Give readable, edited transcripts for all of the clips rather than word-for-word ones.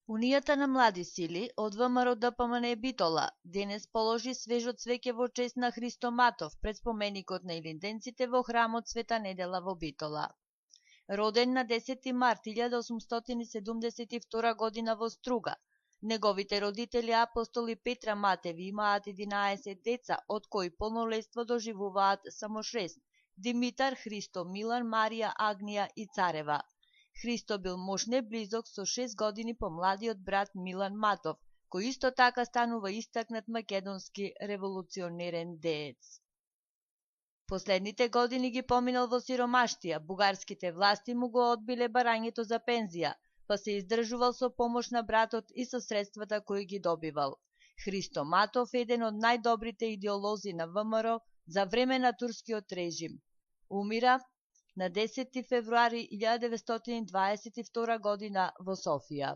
Унијата на млади сили од ВМРО ДПМН Битола денес положи свежо цвеќе во чест на Христо Матов пред споменикот на илинденците во храмот Света Недела во Битола. Роден на 10 март 1872 година во Струга, неговите родители апостоли Петра Матеви имаат 11 деца, од кои полнолетство доживуваат само 6: Димитар, Христо, Милан, Марија, Агнија и Царева. Христо бил муж неблизок со 6 години помладиот брат Милан Матов, кој исто така станува истакнат македонски револуционерен деец. Последните години ги поминал во сиромаштија, бугарските власти му го одбиле барањето за пензија, па се издржувал со помош на братот и со средствата кои ги добивал. Христо Матов е еден од најдобрите идеолози на ВМРО за време на турскиот режим. Умира на 10 февруари 1922 година во Софија.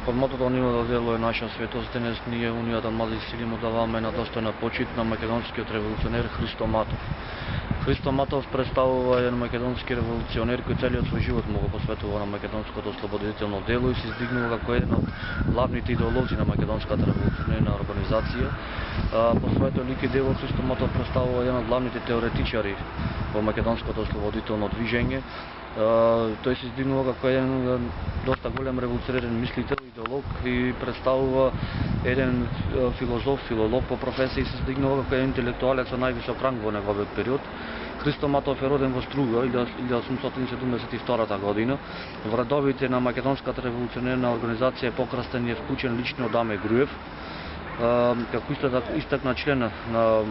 Под мотото ниво да дело е наша светост, денес ние Унијата млади сили му даваме на достојна почит на македонскиот револуционер Христо Матов. Христо Матов представува еден македонски револуционер кој целиот свој живот му го посветува на македонското ослободително дело и се издигнува како еден од главните идеолози на македонската револуционерна организација. По своето лик и дело Христо Матов представува еден од главните теоретичари во македонското ослободително движење. Тој се издигнува како еден доста голем револуционерен мислител, идеолог и представува еден филозоф, филолог по професија и се издигнува како еден интелектуалец со највисок ранг во неговиот период. Христо Матов е роден во Струга 1872 година. Во редовите на македонската револуционерна организација е покрастен и е вклучен лично од Аме Груев. Како истакна член на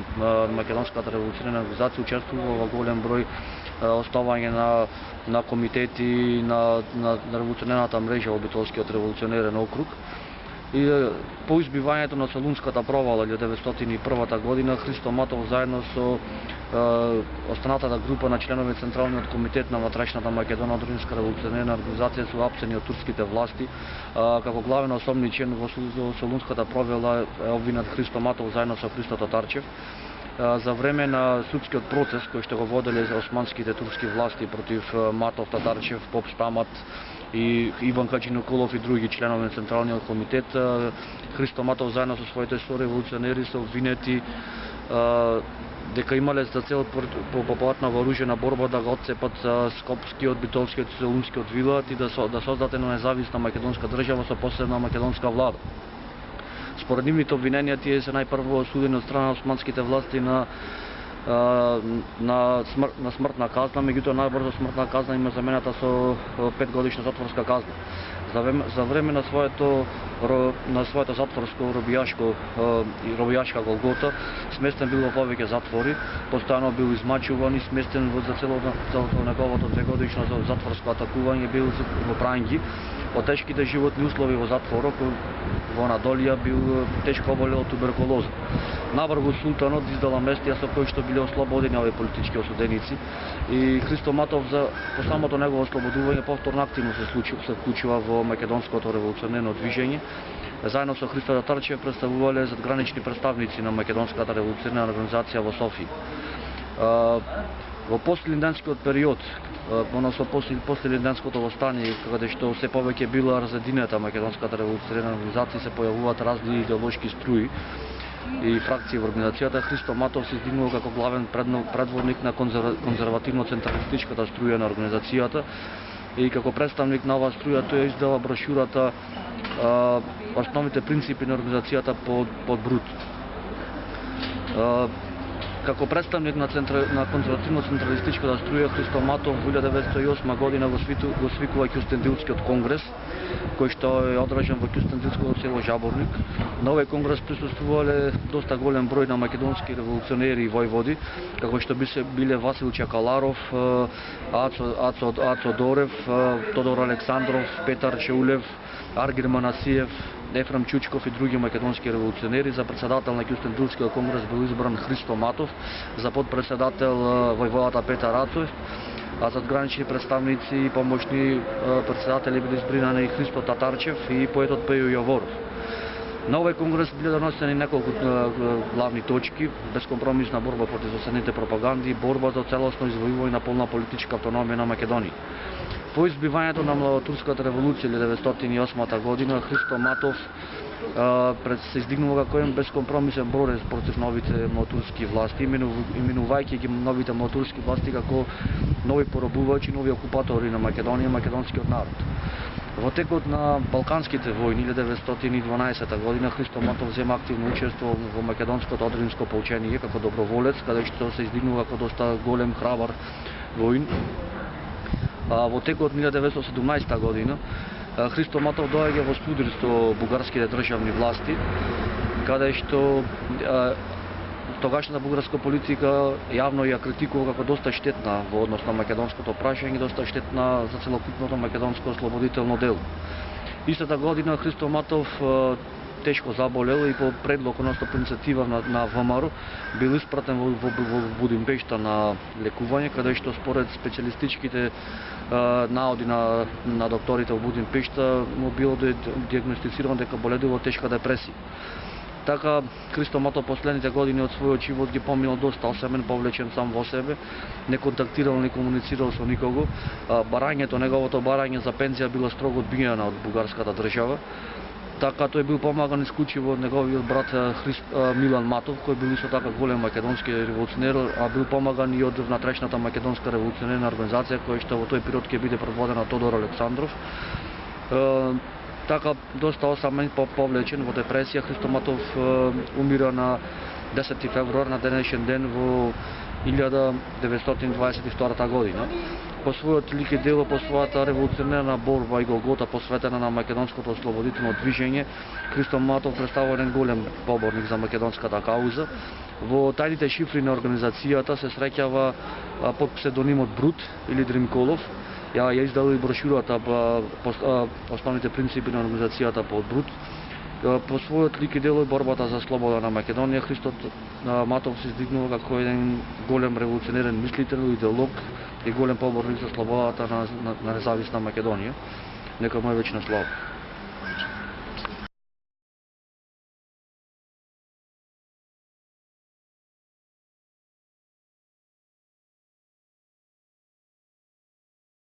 македонската револуционерна организација учествува во голем број основање на комитети на револуционерната мрежа во Битолскиот револуционерен округ. И по избивањето на Солунската провала 1901 година Христо Матов заедно со останатата група на членови Централниот комитет на Внатрешната македонска револуционерна организација се апсени од турските власти. Како главен осомничен во Солунската провала е обвинат Христо Матов заедно со Христо Татарчев. За време на судскиот процес кој што го воделе османските турски власти против Матов, Татарчев, Поп Стамат и Иван Качиноколов и други членови на Централниот комитет, Христо Матов заедно со своите сореволуционери се обвинети дека имале за цел по попатна вооружена борба да го отцепат Скопскиот, Битолскиот и Солунскиот вилат и да создадат една независна македонска држава со посебна македонска влада. Според нивните обвиненија тие се најпрво осудени од страна на османските власти на смртна казна, меѓутоа најбрзо смртна казна има замената со 5 годишна затворска казна. За време на своето затворско робијашка голгота, сместен бил во повеќе затвори, постојано бил измачуван и сместен за целото неговото 2 годишно затворско атакување бил во Пранги. Од тешките животни услови во затворот во Анадолија бил тешко оболел од туберкулоза. Наврво султанот издал амнестија со кој што биле ослободени овие политички осуденици и Христо Матов по самото негово ослободување повторно активно се вклучува во македонското револуционерно движење. Заедно со Христо Татарчев представувале задгранични представници на македонската револуционерна организација во Софија. Во послилинденскиот период, односно после линденското востание, каде што се повеќе била разединета македонската револуционерна организација, се појавуваат разни идеолошки струи и фракции во организацијата, Христо Матов се издигнува како главен предводник на конзервативно-централистичката струја на организацијата и како представник на оваа струја тој издава брошурата основните принципи на организацијата под Брут. Како представник на конзервативно-централистичката струја, Христо Матов во 1908 година го свикува Кюстендилскиот конгрес, кој што е одржан во Кюстендилското село Жаборник. На овој конгрес присуствувале доста голем број на македонски револуционери и војводи, како што биле Васил Чакаларов, Ацо Дорев, Тодор Александров, Петар Чеулев, Аргир Манасиев, Ефрем Чучков и други македонски револуционери. За председател на Кюстендилскиот конгрес бил избран Христо Матов, за подпредседател војводата Петар Ацоев, а за гранични представници и помошни председатели били избрани Христо Татарчев и поетот Пејо Јоворов. На овој конгрес биле донесени неколку главни точки: бескомпромисна борба против соседните пропаганди, борба за целосно извојување на полна политичка автономија на Македонија. По избивањето на Младотурската револуција 1908 година, Христо Матов се издигнува како еден бескомпромисен борец против новите младотурски власти, именувајќи ги новите младотурски власти како нови поробувачи, нови окупатори на Македонија и македонскиот народ. Во текот на Балканските војни 1912 година Христо Матов зема активно учество во македонското одринско полчение како доброволец, каде што се издигнува како доста голем храбар воин. Во текот 1917 година Христо Матов доаѓа во спудир со бугарските државни власти, каде што тогашната бугарска политика јавно ја критикува како доста штетна во однос на македонското прашање и доста штетна за целокупното македонско ослободително дело. Истата година Христо Матов тешко заболел и по предлог, односно по иницијатива на ВМРО, бил испратен во Будимпешта на лекување, каде што според специјалистичките наоди на докторите во Будимпешта му било диагностицирано дека боледува од тешка депресија. Така, Христо Матов последните години од својот живот ги поминал доста осамен, повлечен сам во себе, не контактирал, не комуницирал со никого. Неговото барање за пензија било строго одбиено од бугарската држава. Така, тој бил помаган исклучиво од неговиот брат Милан Матов, кој бил исто така голем македонски револуционер, а бил помаган и од внатрешната македонска револуционерна организација, која што во тој период ќе биде предводена Тодор Александров. Така, доста осамен, повлечен во депресија, Христо Матов умира на 10 февруар, на денешен ден во 1922 година. По својот лик и дело, по својата револуционерна борба и голгота посветена на македонското ослободително движење, Христо Матов представува еден голем поборник за македонската кауза. Во тајните шифри на организацијата се среќава под псевдонимот Брут или Дримколов. Ја издал и брошурата основните принципи на организацијата под Брут. По својот лик и дело и борбата за слобода на Македонија, Христо Матов се издигнува како еден голем револуционерен мислител, идеолог и голем поборник за слободата на независна Македонија. Нека му е вечна слава.